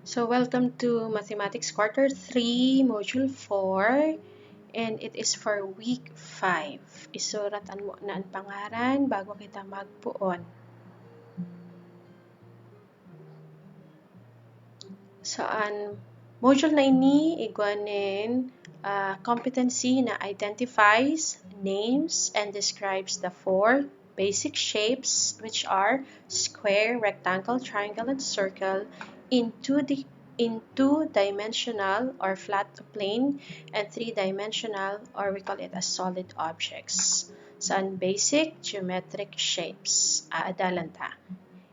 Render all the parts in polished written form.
So, welcome to Mathematics Quarter 3, Module 4, and it is for Week 5. Isuratan mo na ang pangaran bago kita magpuon. So, ang module na ini, igwanin competency na identifies, names, and describes the four basic shapes, which are square, rectangle, triangle, and circle in two-dimensional or flat plane, and three-dimensional, or we call it as solid objects. So, ang basic geometric shapes, aadalan ta.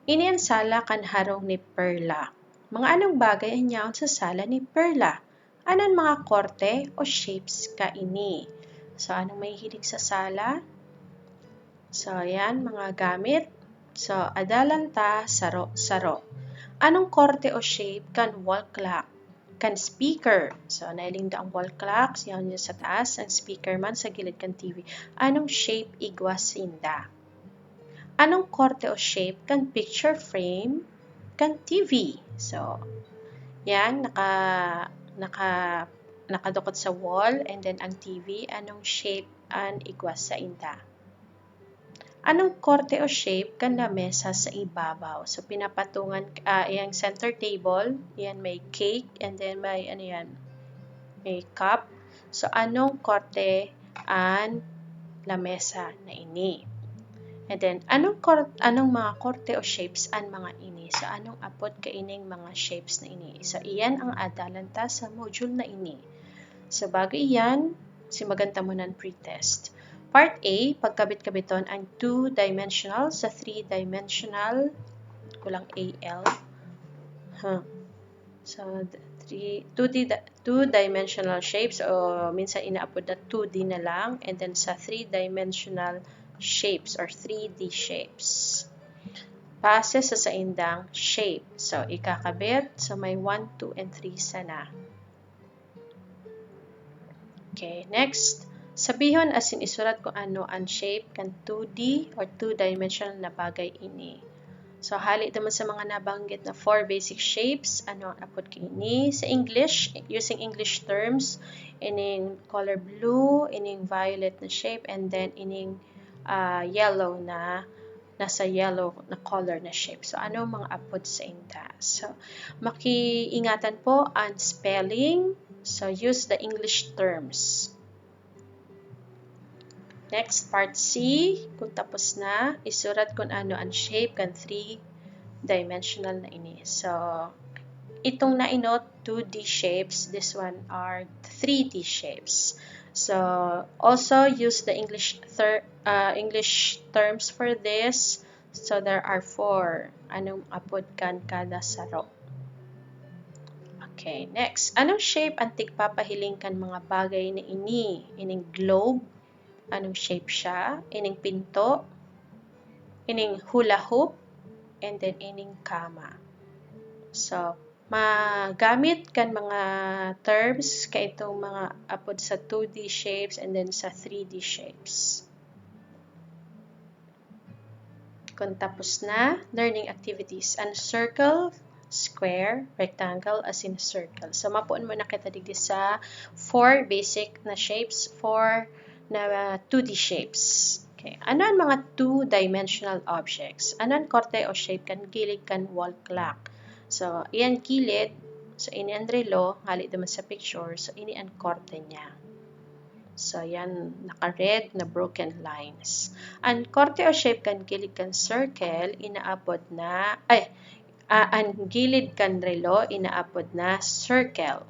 Ini ang sala kan harong ni Perla. Mga anong bagay ang yaon sa sala ni Perla? Anan mga korte o shapes ka ini? So, anong may hilig sa sala? So, yan, mga gamit. So, adalan ta, saro-saro. Anong korte o shape kan wall clock? Kan speaker. So, nailing da ang wall clock. Yan yung sa taas. Ang speaker man sa gilid kan TV. Anong shape igwasinda? Anong korte o shape kan picture frame kan TV? So, yan, nakadukot sa wall, and then ang TV, anong shape ang igwas sa inda? Anong korte o shape kan lamesa sa ibabaw? So, pinapatungan, yung center table, yan may cake, and then may, may cup. So, anong korte ang lamesa na ini? And then, anong mga korte o shapes ang mga ini? So, anong apod kaining mga shapes na ini? So, iyan ang adalan ta sa module na ini. So, bago iyan, simaganta mo ng pre-test. Part A, pagkabit-kabiton ang two-dimensional sa three-dimensional, kulang AL. So, two-dimensional shapes, o minsan inaapod na 2D na lang, and then sa three-dimensional shapes or 3D shapes. Base sa saindang shape. So, ikakabit. So, may 1, 2, and 3 sana. Okay, next. Sabihon asin isurat kung ano ang shape kan 2D or two-dimensional na bagay ini. So, hali naman sa mga nabanggit na 4 basic shapes, ano ang apod ini? Sa English, using English terms, ining color blue, ining violet na shape, and then ining yellow na nasa yellow na color na shape. So, ano mga apod sa inda? So, makiingatan po ang spelling. So, use the English terms. Next, part C. Kung tapos na, isurat kung ano ang shape kan 3-dimensional na ini. So, itong na-inote 2D shapes, this one are 3D shapes. So, also use the English terms for this. So, there are 4. Anong apod kan kada saro? Okay, next. Anong shape ang tigpapahiling kan mga bagay na ini? Ining globe. Anong shape siya? Ining pinto. Ining hula hoop. And then ining kama. So, magamit kan mga terms kay itong mga apod sa 2D shapes and then sa 3D shapes. Kung tapos na, learning activities. Ang circle, square, rectangle, as in circle. So, mapuon mo na kita digdi sa 4 basic na shapes, 4 na 2D shapes. Okay. Ano ang mga two-dimensional objects? Ano ang korte o shape kan gilid kan wall clock? So, iyan kilid. So, ini ang relo. Halit naman sa picture. So, ini ang korte niya. So, yan. Naka-red na broken lines. Ang korte o shape kan gilid kan circle, inaapod na, ang gilid kan relo, inaapod na circle.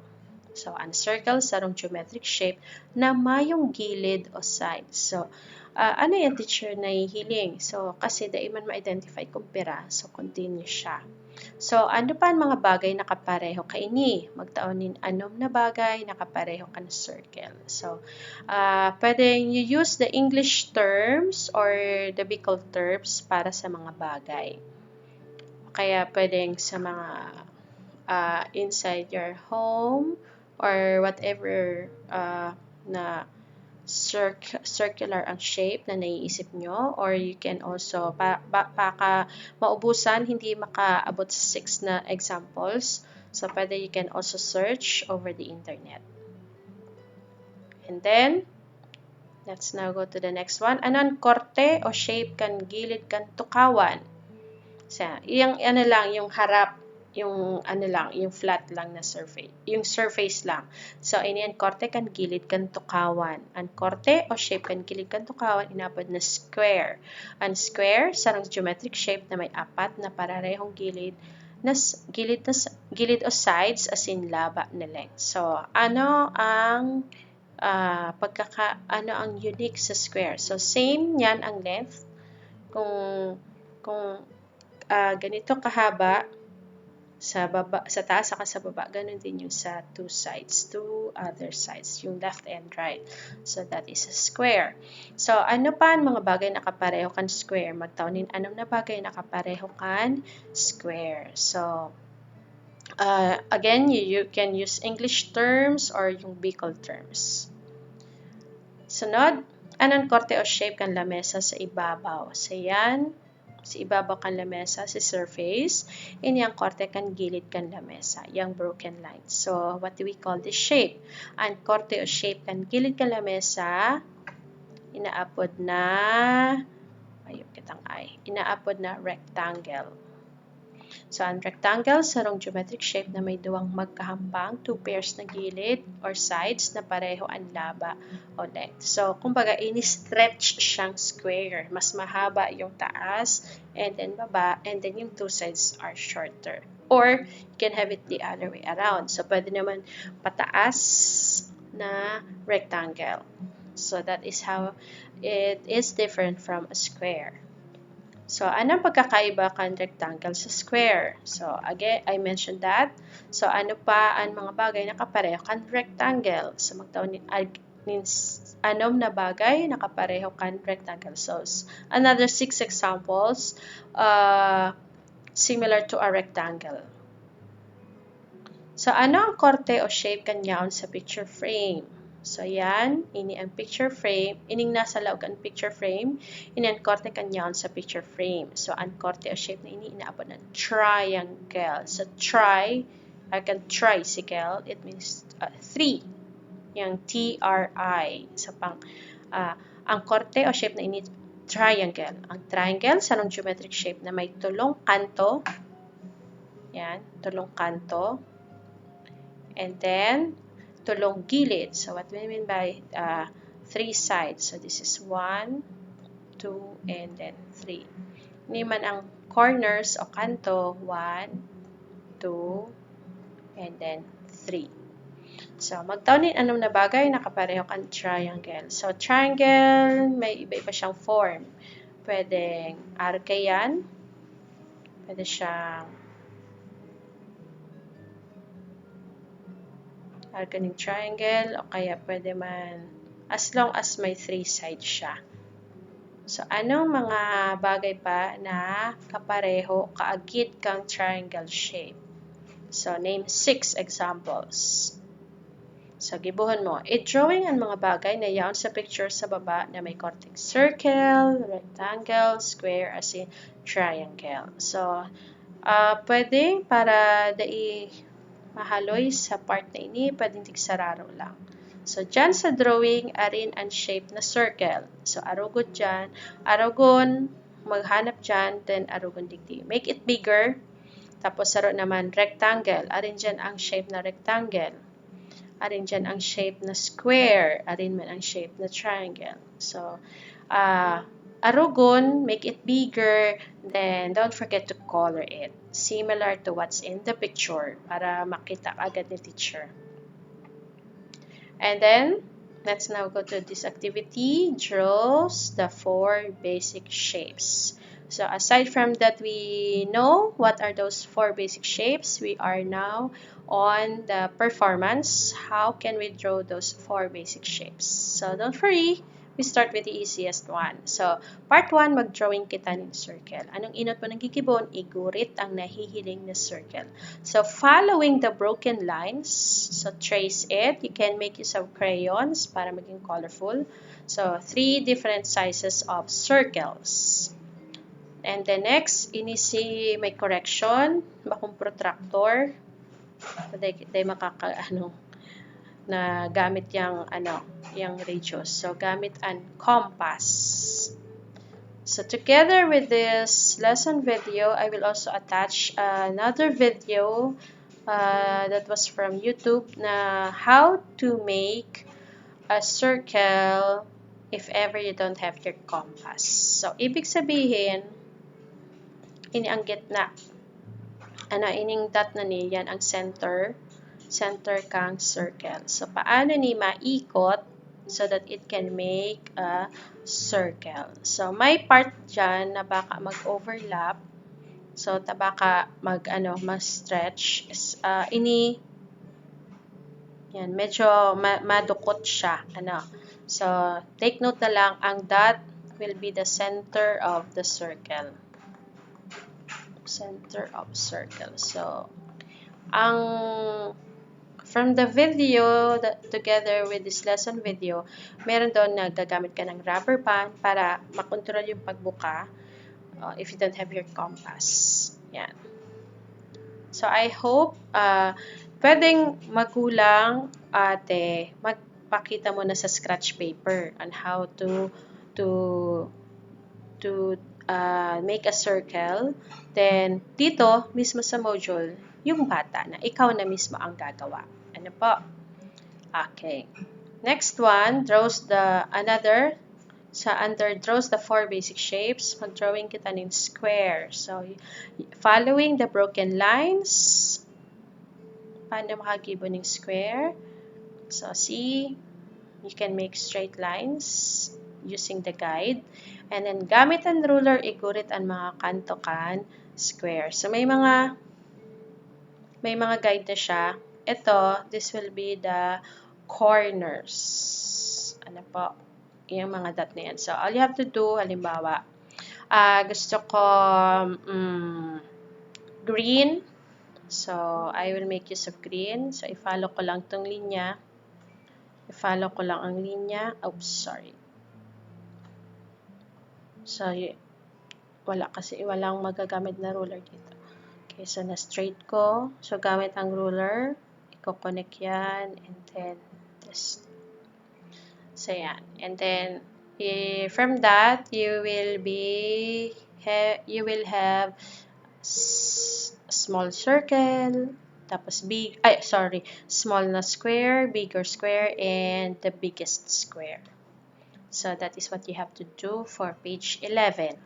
So, ang circle, sarong geometric shape na mayong gilid o sides. So, ano yung teacher na hihiling? So, kasi dahil man ma-identify kung pera, so continue siya. So, ano pa ang mga bagay nakapareho ka ini? Magtaonin anom na bagay nakapareho ka na circle. So, pwedeng you use the English terms or the Bicol terms para sa mga bagay. Kaya pwedeng sa mga inside your home or whatever na circular ang shape na naiisip nyo, or you can also, baka maubusan, hindi makaabot sa 6 na examples. So, pwede you can also search over the internet. And then, let's now go to the next one. Anong korte o shape kan gilid kan tukawan? So, yung ano lang, yung harap, yung ano lang, yung flat lang na surface, yung surface lang. So, iniyan korte kan gilid kan tukawan. Ang korte o shape kan gilid kan tukawan, inapod na square. Ang square, sarang geometric shape na may apat na parehong gilid gilid o sides as in laba na length. So, ano ang ano ang unique sa square? So, same yan ang length. Kung ganito kahaba sa taas saka sa baba, ganun din yung sa two other sides, yung left and right. So that is a square. So ano pa ang mga bagay na kapareho kan square? Magtaunin anong na bagay na kapareho kan square. So again, you can use English terms or yung Bicol terms. Sunod, anong korte o shape kan lamesa sa ibabaw? So yan, sa ibabaw kan lamesa, sa surface, ini ang korte kan gilid kan lamesa, yung broken line. So, what do we call this shape? Ang korte o shape kan gilid kan lamesa, inaapod na rectangle. So, ang rectangle, sarong geometric shape na may duwang magkahambang, two pairs na gilid or sides na pareho ang laba o length. So, kumbaga, ini-stretch siyang square. Mas mahaba yung taas and then baba, and then yung two sides are shorter. Or, you can have it the other way around. So, pwede naman pataas na rectangle. So, that is how it is different from a square. So, anong pagkakaiba kan rectangle sa square? So, again, I mentioned that. So, ano pa ang mga bagay na kapareho kan rectangle? So, anom na bagay na kapareho kan rectangle. So, another 6 examples similar to a rectangle. So, ano ang korte o shape kanyaon sa picture frame? So, yan, ini ang picture frame, ining nasa loob ang picture frame, ini ang korte kanyaon sa picture frame. So, ang korte o shape na ini inaabot ng triangle. So, tricycle, it means 3. Yung T-R-I. So, ang korte o shape na ini triangle. Ang triangle, sarong geometric shape na may tulong kanto. Yan, tulong kanto. And then, tulong gilid. So, what we mean by 3 sides. So, this is 1, 2, and then 3. Ini man ang corners o kanto, 1, 2, and then 3. So, magtaunin anong na bagay na kapareho kan triangle. So, triangle, may iba-iba siyang form. Pwedeng arca yan. Pwede siyang arcing triangle, o kaya pwede man, as long as may 3 sides siya. So, anong mga bagay pa na kapareho, kaagid kang triangle shape? So, name 6 examples. So, gibuhan mo. I-drawing ang mga bagay na yaon sa picture sa baba na may korteng circle, rectangle, square, as in triangle. So, pwede para mahaloy sa part na ini, pwedeng tigsararo lang. So, dyan sa drawing, arin ang shape na circle. So, arugon dyan. Arugon, maghanap dyan, then arugon digdi. Make it bigger. Tapos, saro naman rectangle. Arin dyan ang shape na rectangle. Arin dyan ang shape na square. Arin man ang shape na triangle. So, arugon, make it bigger, then don't forget to color it. Similar to what's in the picture para makita agad ni teacher. And then, let's now go to this activity. Draws the 4 basic shapes. So, aside from that, we know what are those 4 basic shapes. We are now on the performance. How can we draw those 4 basic shapes? So, don't worry. We start with the easiest one. So, part 1, mag-drawing kita ng circle. Anong inot mo ng kikibon? Igurit ang nahihiling na circle. So, following the broken lines, so trace it. You can make use of crayons para maging colorful. So, 3 different sizes of circles. And the next, may correction, bakong protractor. They na gamit yung radius. So, gamit ang compass. So, together with this lesson video, I will also attach another video that was from YouTube na how to make a circle if ever you don't have your compass. So, ibig sabihin, ini ang gitna. Ining dot na niyan ang center kang circle. So, paano ni maikot so that it can make a circle. So, may part dyan na baka mag-overlap. So, baka mag-stretch. Yan, medyo madukot siya. So, take note na lang, ang dot will be the center of the circle. Center of circle. So, from the video, together with this lesson video, meron doon na gagamit ka ng rubber band para makontrol yung pagbuka if you don't have your compass. Yan. So, I hope pwedeng magulang ate, magpakita mo na sa scratch paper on how to make a circle. Then, dito, mismo sa module, yung bata na ikaw na mismo ang gagawa. Ano po? Okay. Next one, draws the 4 basic shapes. Mag-drawing kita ng square. So, following the broken lines, paano makagibo ng square? So, see, you can make straight lines using the guide. And then, gamit ang ruler, igurit ang mga kanto-kan square. So, may mga guide na siya. Ito, this will be the corners. Ano po? Yung mga dot na yan. So, all you have to do, halimbawa, gusto ko green. So, I will make use of green. So, i-follow ko lang tong linya. I-follow ko lang ang linya. Oops, sorry. So, walang magagamit na ruler dito. Okay, so na-straight ko. So, gamit ang ruler. Iko-connect yan. And then, this. So, yan. And then, from that, you will have small circle, tapos small na square, bigger square, and the biggest square. So, that is what you have to do for page 11.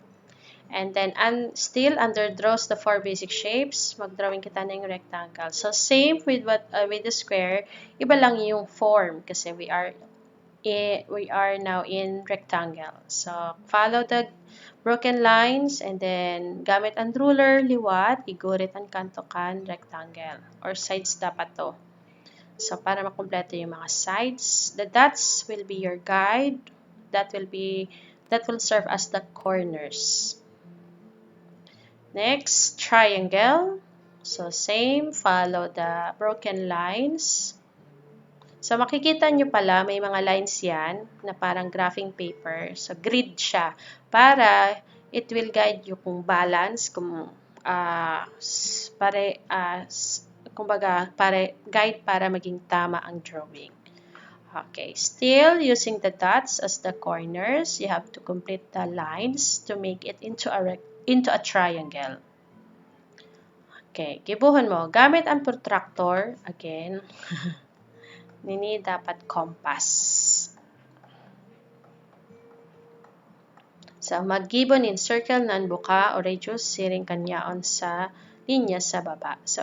And then, still, under draws the 4 basic shapes, mag-drawing kita ng rectangle. So, same with the square, iba lang yung form kasi we are now in rectangle. So, follow the broken lines and then gamit ang ruler, liwat, igurit ang kanto-kan rectangle or sides dapat to. So, para makumpleto yung mga sides, the dots will be your guide. That will serve as the corners. Next, triangle. So, same, follow the broken lines. So, makikita nyo pala, may mga lines yan na parang graphing paper. So, grid siya para it will guide you kung balance, guide para maging tama ang drawing. Okay, still using the dots as the corners, you have to complete the lines to make it into a triangle. Okay, gibuhon mo. Gamit ang protractor, again, nini dapat compass. So, maggibon in circle nan buka o radius siring kanyaon sa linya sa baba. So,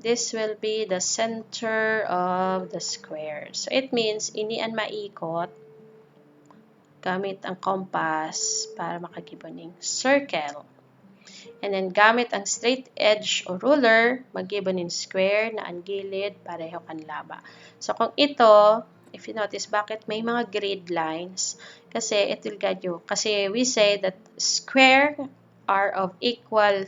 this will be the center of the square. So, it means, inian maikot gamit ang compass para makagibon ng circle. And then, gamit ang straight edge o ruler, magibon ng square na ang gilid pareho kan laba. So, kung ito, if you notice, bakit may mga grid lines? Kasi it will guide you. Kasi we say that square are of equal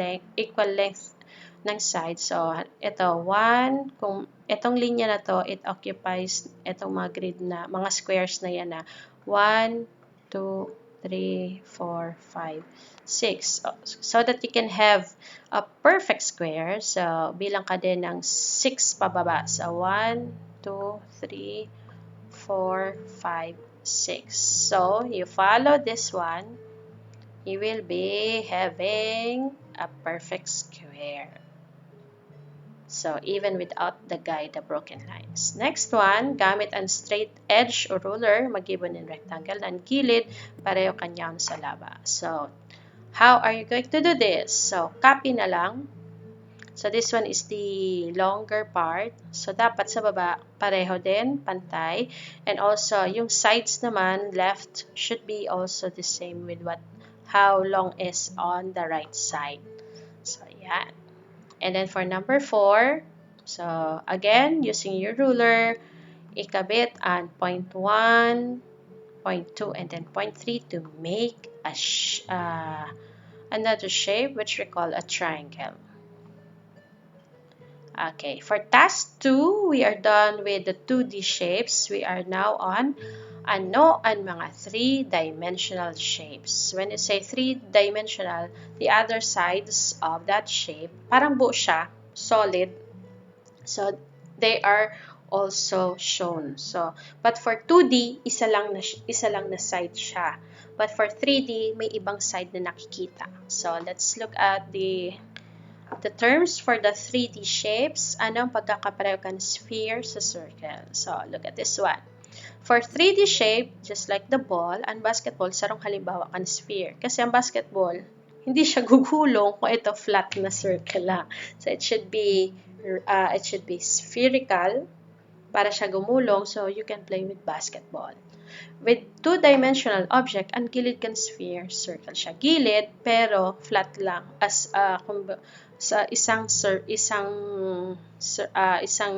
length ng sides. So, ito, 1, kung itong linya na to, it occupies itong mga grid na, mga squares na yan na 1, 2, 3, 4, 5, 6. So that you can have a perfect square. So, bilang ka din ng 6 pababa. So, 1, 2, 3, 4, 5, 6. So, you follow this one, you will be having a perfect square. So, even without the guide, the broken lines. Next one, gamit ang straight edge o ruler, mag-given in rectangle ng gilid, pareho kanyang sa laba. So, how are you going to do this? So, copy na lang. So, this one is the longer part. So, dapat sa baba, pareho din, pantay. And also, yung sides naman, left, should be also the same with how long is on the right side. So, yan. And then for number 4, so again, using your ruler, ikabit ang point 1, point 2, and then point 3 to make another shape which we call a triangle. Okay, for task 2, we are done with the 2D shapes. We are now on mga 3-dimensional shapes. When you say 3-dimensional, the other sides of that shape, parang buo siya, solid. So, they are also shown. So, but for 2D, isa lang na side siya. But for 3D, may ibang side na nakikita. So, let's look at the terms for the 3D shapes. Anong pagkakapareho kan sphere sa circle? So, look at this one. For 3D shape, just like the ball, ang basketball, sarong halimbawa kan sphere. Kasi ang basketball, hindi siya gugulong kung ito flat na circle lang. So, it should be spherical para siya gumulong, so you can play with basketball. With 2-dimensional object, ang gilid kan sphere, circle siya. Gilid, pero flat lang. As sa isang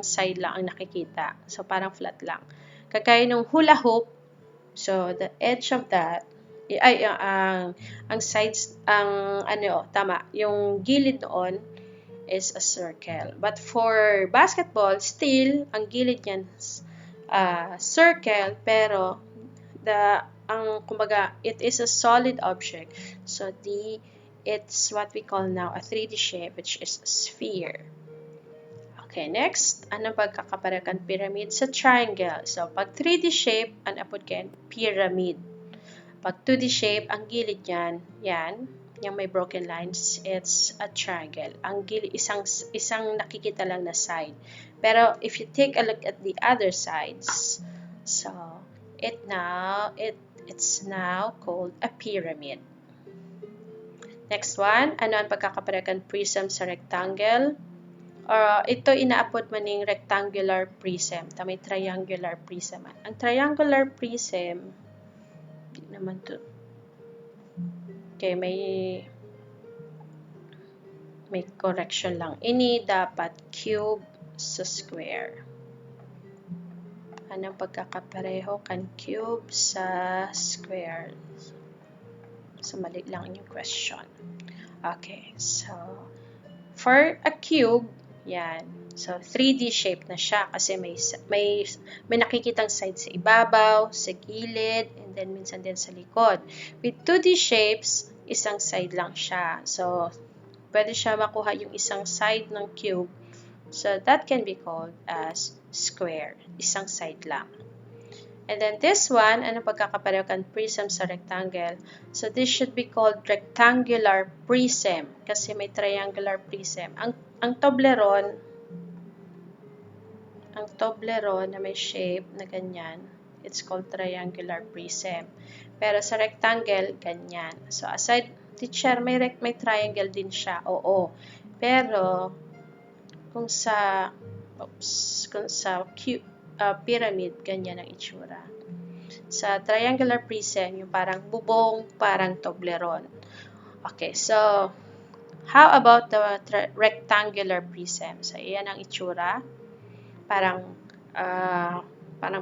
side lang ang nakikita. So, parang flat lang. Kagaya ng hula hoop, so the edge of that, ang sides, yung gilid noon is a circle. But for basketball, still, ang gilid niyan, circle, pero kumbaga, it is a solid object. So, it's what we call now a 3D shape, which is a sphere. Okay, next, ano pagkakaparekan pyramid sa triangle? So, pag 3D shape, ang apod kayo, pyramid. Pag 2D shape, ang gilid yan, yung may broken lines, it's a triangle. Ang gilid, isang nakikita lang na side. Pero, if you take a look at the other sides, so, it's now called a pyramid. Next one, ano ang pagkakaparekan prism sa rectangle? Ito inaapod man ng rectangular prism. May triangular prism. Ang triangular prism, hindi naman to. Okay, may correction lang. Ini dapat cube sa square. Anong pagkakapareho kan cube sa square? So, mali lang yung question. Okay, so, for a cube, yan. So, 3D shape na siya kasi may nakikitang side sa ibabaw, sa gilid, and then minsan din sa likod. With 2D shapes, isang side lang siya. So, pwede siya makuha yung isang side ng cube. So, that can be called as square. Isang side lang. And then this one, ano pagkakapareho kan prism sa rectangle? So, this should be called rectangular prism kasi may triangular prism. Ang Toblerone na may shape na ganyan, it's called triangular prism. Pero sa rectangle, ganyan. So, aside, teacher, may triangle din siya. Oo. Pero, kung sa pyramid, ganyan ang itsura. Sa triangular prism, yung parang bubong, parang Toblerone. Okay, so, how about the rectangular prism? So, iyan ang itsura. Parang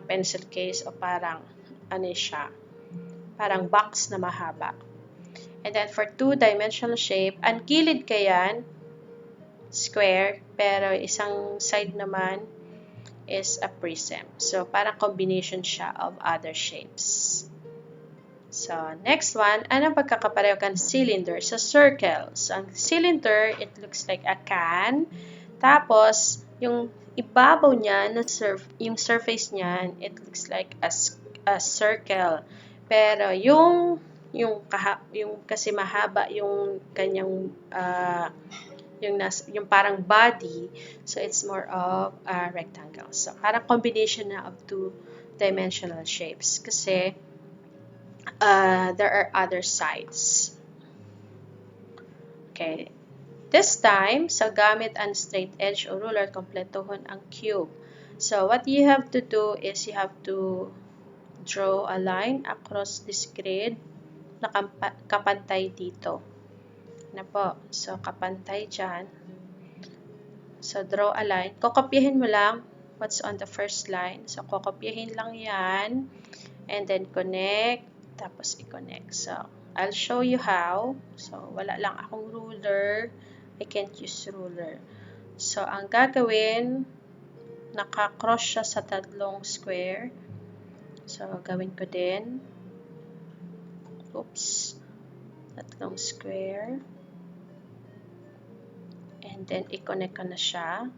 pencil case o parang, parang box na mahaba. And then, for 2-dimensional shape, ang gilid kayan, square, pero isang side naman is a prism. So, parang combination siya of other shapes. So, next one, anong pagkakapareho kan cylinder sa circle? So, ang cylinder, it looks like a can. Tapos, yung ibabaw niya, yung surface niya, it looks like a circle. Pero, yung kasi mahaba yung kanyang, yung parang body, so it's more of a rectangle. So, parang combination na of two-dimensional shapes. Kasi, there are other sides. Okay. This time, sa gamit ang straight edge o ruler, kompletuhon ang cube. So, what you have to do is you have to draw a line across this grid na kapantay dito. Na po. So, kapantay dyan. So, draw a line. Kokopyahin mo lang what's on the first line. So, kokopyahin lang yan. And then, connect. Tapos, i-connect. So, I'll show you how. So, wala lang akong ruler. I can't use ruler. So, ang gagawin, nakakross siya sa tatlong square. So, gawin ko din. Oops. Tatlong square. And then, i-connect ko na siya.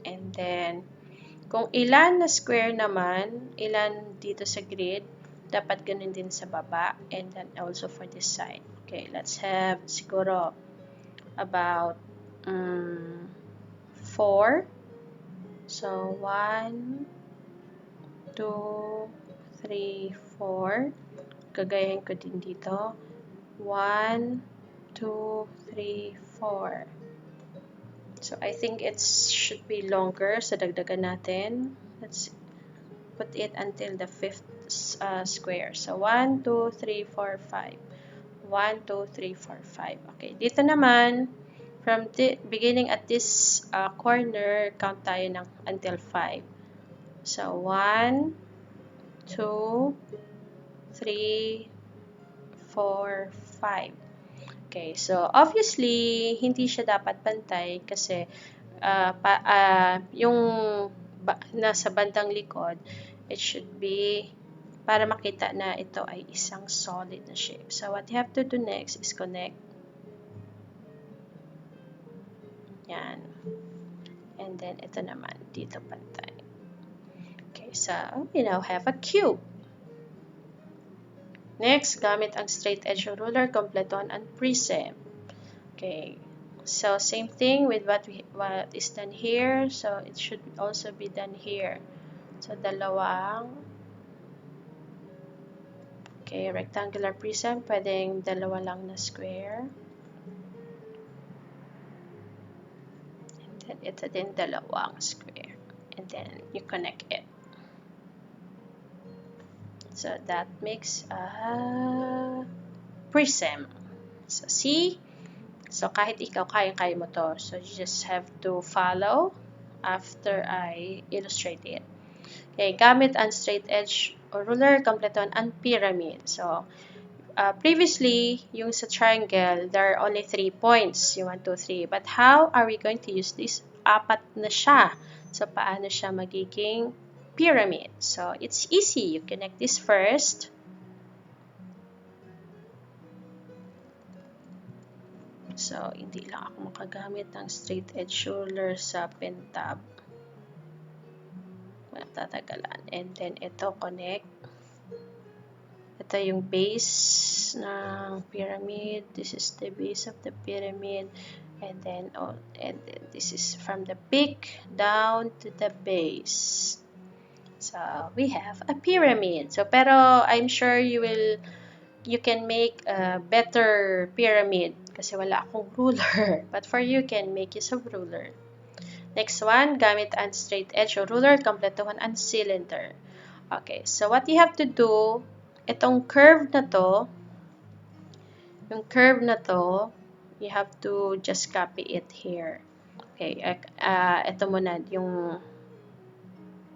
And then, kung ilan na square naman, ilan dito sa grid, dapat ganun din sa baba. And then, also for this side. Okay, let's have siguro about 4. So, 1, 2, 3, 4. Gagayahin ko din dito. 1, 2, 3, 4. So, I think it should be longer. So, dagdagan natin. Let's put it until the 5th square. So, 1, 2, 3, 4, 5. 1, 2, 3, 4, 5. Okay. Dito naman, from the beginning at this corner, count tayo ng until 5. So, 1, 2, 3, 4, 5. Okay, so obviously, hindi siya dapat pantay kasi yung nasa bandang likod, it should be para makita na ito ay isang solid na shape. So, what you have to do next is connect. Yan. And then, ito naman, dito pantay. Okay, so, we now have a cube. Next, gamit ang straight edge ruler, kompleton ang prism. Okay, so same thing with what is done here. So it should also be done here. So dalawang rectangular prism, pwedeng dalawa lang na square. And then ito din dalawang square. And then you connect it. So that makes a prism. So see? So kahit ikaw kaya mo to. So you just have to follow after I illustrate it. Okay, gamit ang straight edge or ruler, kompleton ang pyramid. So previously, yung sa triangle, there are only 3 points. Yung 1, 2, 3. But how are we going to use this? 4 na siya. So paano siya magiging pyramid? So it's easy. You connect this first. So, hindi lang ako makagamit ng straight edge ruler sa pen tab. Matatagalan. And then, ito, connect. Ito yung base ng pyramid. This is the base of the pyramid. And then this is from the peak down to the base. So, we have a pyramid. So, pero I'm sure you can make a better pyramid kasi wala akong ruler. But for you can make use of ruler. Next one, gamit ang straight edge o ruler, kompletuhan ang cylinder. Okay, so what you have to do, itong curve na to, yung curve na to, you have to just copy it here. Okay, ito muna, yung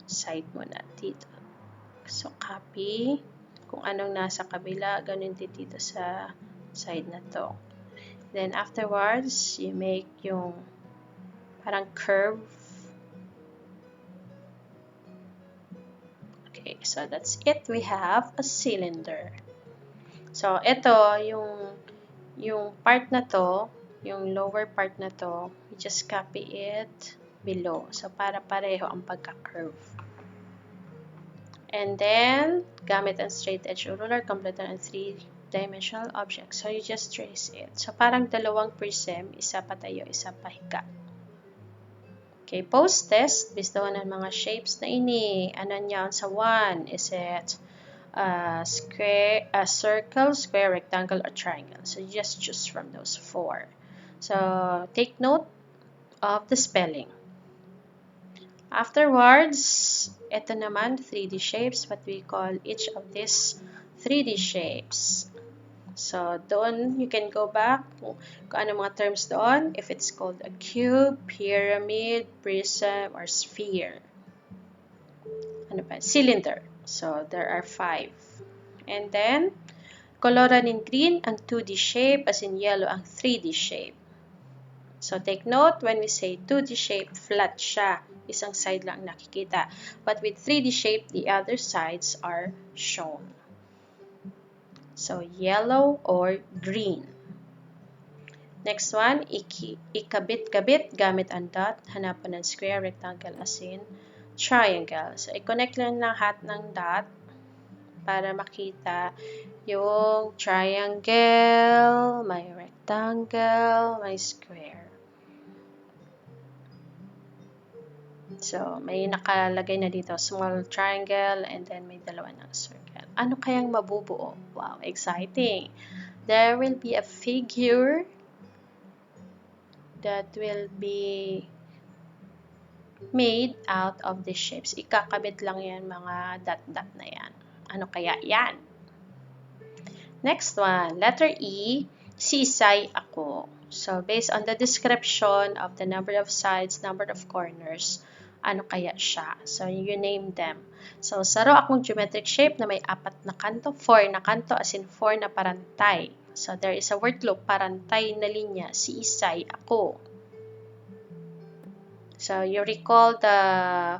side muna dito. So, copy. Kung anong nasa kabila, ganun din dito sa side na to. Then, afterwards, you make yung parang curve. Okay, Okay, so that's it. We have a cylinder. So, ito, yung part na to, yung lower part na to, we just copy it below. So, para pareho ang pagka-curve. And then, gamit ang straight edge ruler, complete ang 3-dimensional object. So, you just trace it. So, parang dalawang prism, isa patayo, isa pahiga. Okay, post test, based on ang mga shapes na ano niya sa 1, is it square, circle, square, rectangle, or triangle. So, you just choose from those 4. So, take note of the spelling. Afterwards, ito naman, 3D shapes, what we call each of these 3D shapes. So, doon, you can go back kung ano mga terms doon, if it's called a cube, pyramid, prism, or sphere. Ano pa? Cylinder. So, there are 5. And then, koloran in green ang 2D shape, as in yellow ang 3D shape. So, take note, when we say 2D shape, flat siya. Isang side lang nakikita. But with 3D shape, the other sides are shown. So, yellow or green. Next one, ikabit-kabit gamit ang dot. Hanapan ng square, rectangle, as in triangle. So, i-connect lang lahat ng dot para makita yung triangle, may rectangle, may square. So, may nakalagay na dito, small triangle, and then may dalawa ng circle. Ano kayang mabubuo? Wow, exciting! There will be a figure that will be made out of the shapes. Ikakabit lang yan, mga dot-dot na yan. Ano kaya yan? Next one, letter E, sisay ako. So, based on the description of the number of sides, number of corners, ano kaya siya? So, you name them. So, saro akong geometric shape na may 4 na kanto, 4 na kanto, as in 4 na parantay. So, there is a word loop, parantay na linya, sisay ako. So, you recall the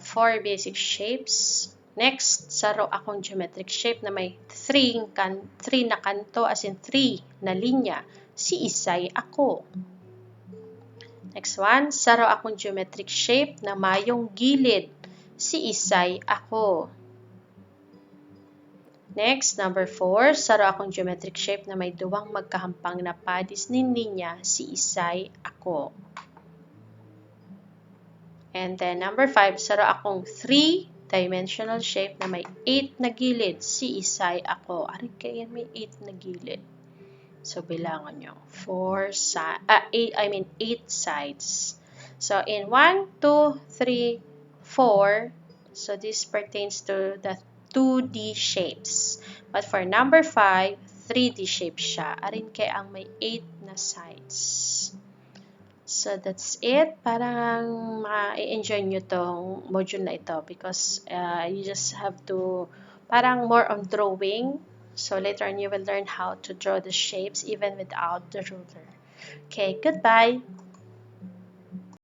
4 basic shapes. Next, saro akong geometric shape na may 3 na kanto, as in 3 na linya, siisay ako. Next one, saro akong geometric shape na mayong gilid, siisay ako. Next, number 4, saro akong geometric shape na may duwang magkahampang na padis nin linya, siisay ako. And then number 5, saro akong 3-dimensional shape na may 8 na gilid, siisay ako. Arin kaya may 8 na gilid. So, bilangan nyo. 8 sides. So, in 1, 2, 3, 4, so this pertains to the 2D shapes. But for number 5, 3D shape siya. Arin kaya ang may 8 na sides. So, that's it. Parang ma-enjoy nyo tong module na ito because you just have to, parang more on drawing. So, later on, you will learn how to draw the shapes even without the ruler. Okay, goodbye.